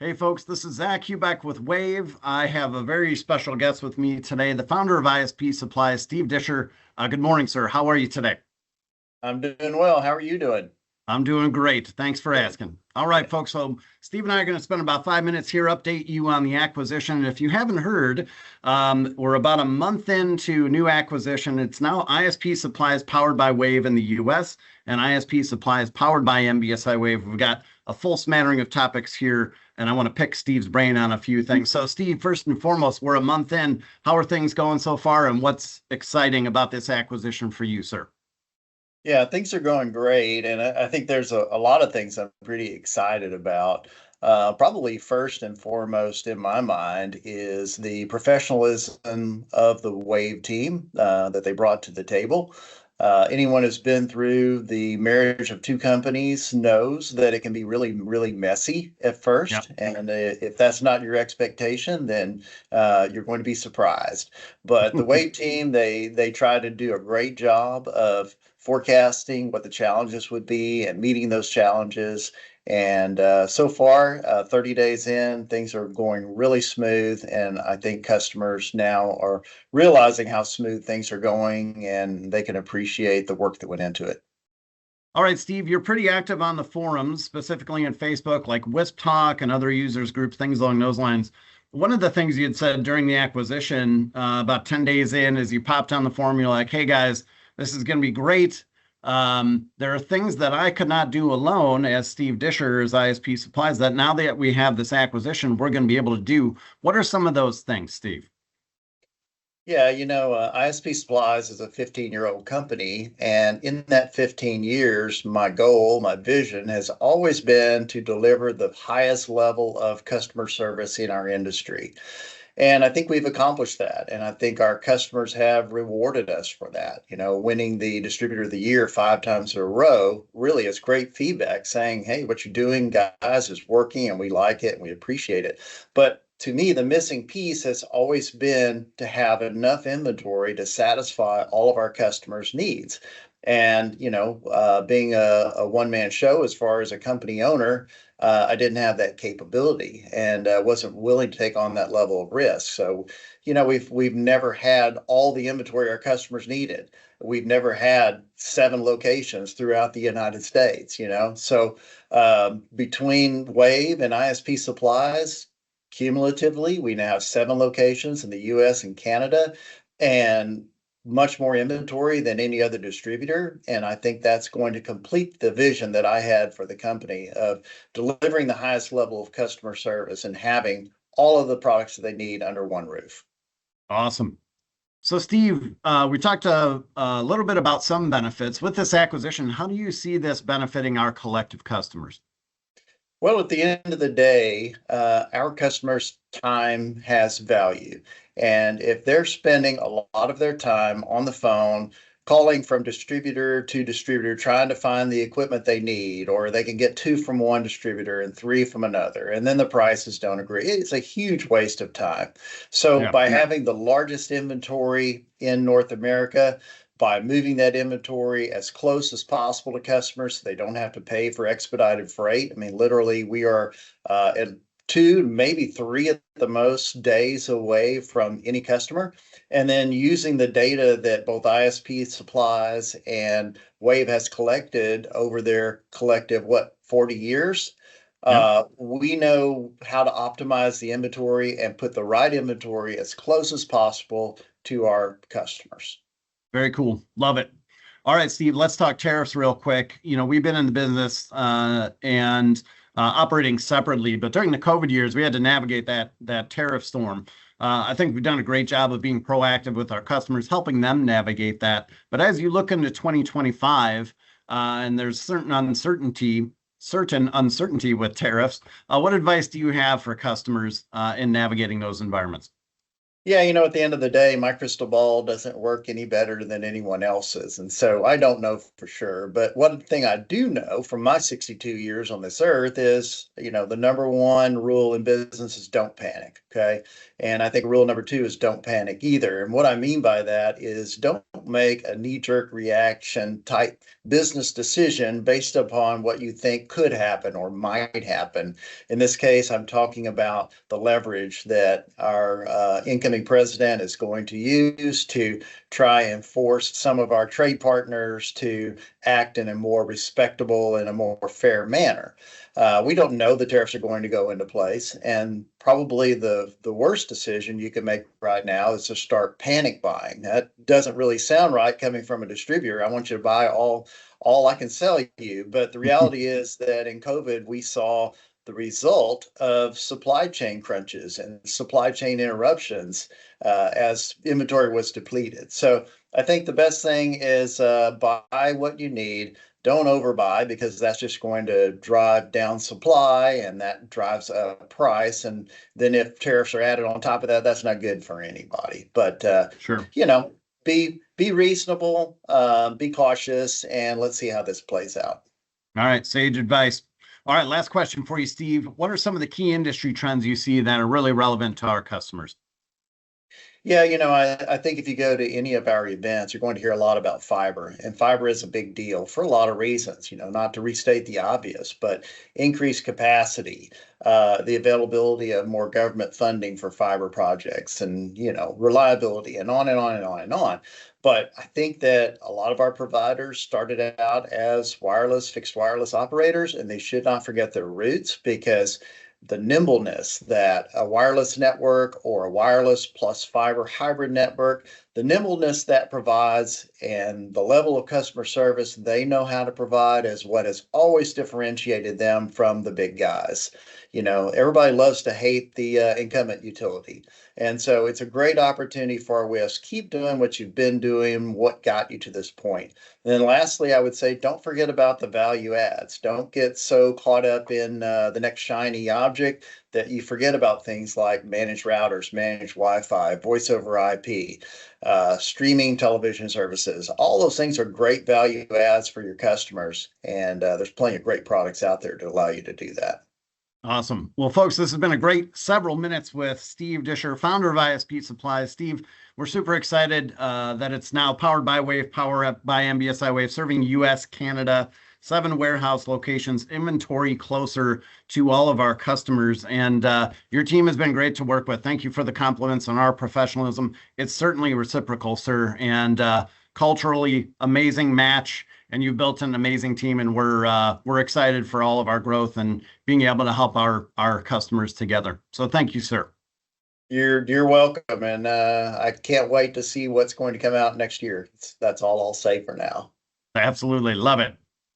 Hey folks, this is Zach Hubeck with WAV. I have a very special guest with me today, the founder of ISP Supplies, Steve Discher. Good morning, sir. How are you today? I'm doing well. How are you doing? I'm doing great. Thanks for Good. asking. All right, folks. So Steve and I are going to spend about 5 minutes here, update you on the acquisition. And if you haven't heard, we're about a month into new acquisition. It's now ISP Supplies powered by WAV in the US and ISP Supplies powered by MBSI WAV. We've got a full smattering of topics here, and I want to pick Steve's brain on a few things. So, Steve, first and foremost, we're a month in. How are things going so far, and what's exciting about this acquisition for you, sir? Yeah, things are going great. And I think there's a lot of things I'm pretty excited about. Probably first and foremost in my mind is the professionalism of the WAVE team that they brought to the table. Anyone who's been through the marriage of two companies knows that it can be really, really messy at Yeah. first. And if that's not your expectation, then you're going to be surprised. But the WAVE team, they try to do a great job of forecasting what the challenges would be and meeting those challenges. And so far, 30 days in, things are going really smooth. And I think customers now are realizing how smooth things are going and they can appreciate the work that went into it. All right, Steve, you're pretty active on the forums, specifically in Facebook, like Wisp Talk and other users groups, things along those lines. One of the things you had said during the acquisition, about 10 days in, is you popped on the forum, you're like, hey guys, this is going to be great. There are things that I could not do alone as Steve Discher's ISP Supplies that now that we have this acquisition, we're going to be able to do. What are some of those things, Steve? Yeah, ISP Supplies is a 15-year-old company. And in that 15 years, my goal, my vision has always been to deliver the highest level of customer service in our industry. And I think we've accomplished that. And I think our customers have rewarded us for that. Winning the Distributor of the Year 5 times in a row really is great feedback saying, hey, what you're doing, guys, is working and we like it and we appreciate it. But to me, the missing piece has always been to have enough inventory to satisfy all of our customers' needs. And, being a one-man show as far as a company owner, I didn't have that capability and wasn't willing to take on that level of risk. So, we've never had all the inventory our customers needed. We've never had 7 locations throughout the United States. So between WAVE and ISP Supplies, cumulatively, we now have 7 locations in the US and Canada. And much more inventory than any other distributor. And I think that's going to complete the vision that I had for the company of delivering the highest level of customer service and having all of the products that they need under one roof. Awesome. So, Steve, we talked a little bit about some benefits with this acquisition. How do you see this benefiting our collective customers? Well, at the end of the day, our customers' time has value. And if they're spending a lot of their time on the phone, calling from distributor to distributor, trying to find the equipment they need, or they can get 2 from one distributor and 3 from another, and then the prices don't agree, it's a huge waste of time. So, Yeah. by having the largest inventory in North America, by moving that inventory as close as possible to customers so they don't have to pay for expedited freight. I mean, literally, we are at 2, maybe 3 at the most days away from any customer. And then using the data that both ISP Supplies and WAVE has collected over their collective, 40 years, Yeah. we know how to optimize the inventory and put the right inventory as close as possible to our customers. Very cool. Love it. All right, Steve, let's talk tariffs real quick. We've been in the business and operating separately, but during the COVID years, we had to navigate that tariff storm. I think we've done a great job of being proactive with our customers, helping them navigate that. But as you look into 2025, and there's certain uncertainty with tariffs, what advice do you have for customers in navigating those environments? Yeah, at the end of the day, my crystal ball doesn't work any better than anyone else's. And so I don't know for sure. But one thing I do know from my 62 years on this earth is, the number one rule in business is don't panic. Okay. And I think rule number two is don't panic either. And what I mean by that is don't make a knee-jerk reaction type business decision based upon what you think could happen or might happen. In this case, I'm talking about the leverage that our incoming president is going to use to try and force some of our trade partners to act in a more respectable and a more fair manner. We don't know the tariffs are going to go into place, and probably the worst decision you can make right now is to start panic buying. That doesn't really sound right coming from a distributor. I want you to buy all I can sell you, but the reality is that in COVID we saw the result of supply chain crunches and supply chain interruptions as inventory was depleted. So I think the best thing is buy what you need. Don't overbuy because that's just going to drive down supply and that drives up price. And then if tariffs are added on top of that, that's not good for anybody. But Sure. be reasonable, be cautious, and let's see how this plays out. All right, sage advice. All right, last question for you, Steve. What are some of the key industry trends you see that are really relevant to our customers? Yeah, I think if you go to any of our events, you're going to hear a lot about fiber, and fiber is a big deal for a lot of reasons, not to restate the obvious, but increased capacity, the availability of more government funding for fiber projects, and, reliability, and on and on and on and on. But I think that a lot of our providers started out as fixed wireless operators, and they should not forget their roots because the nimbleness that a wireless network or a wireless plus fiber hybrid network, the nimbleness that provides and the level of customer service they know how to provide is what has always differentiated them from the big guys. Everybody loves to hate the incumbent utility. And so it's a great opportunity for our WISP. Keep doing what you've been doing, what got you to this point. And then lastly, I would say don't forget about the value adds. Don't get so caught up in the next shiny object that you forget about things like managed routers, managed Wi-Fi, voice over IP, streaming television services. All those things are great value adds for your customers. And there's plenty of great products out there to allow you to do that. Awesome. Well, folks, this has been a great several minutes with Steve Discher, founder of ISP Supplies. Steve, we're super excited that it's now powered by WAV, powered by MBSI WAV, serving U.S., Canada, 7 warehouse locations, inventory closer to all of our customers. And your team has been great to work with. Thank you for the compliments on our professionalism. It's certainly reciprocal, sir, and culturally amazing match. And you've built an amazing team, and we're excited for all of our growth and being able to help our customers together. So thank you, sir. You're welcome, and I can't wait to see what's going to come out next year. That's all I'll say for now. Absolutely love it.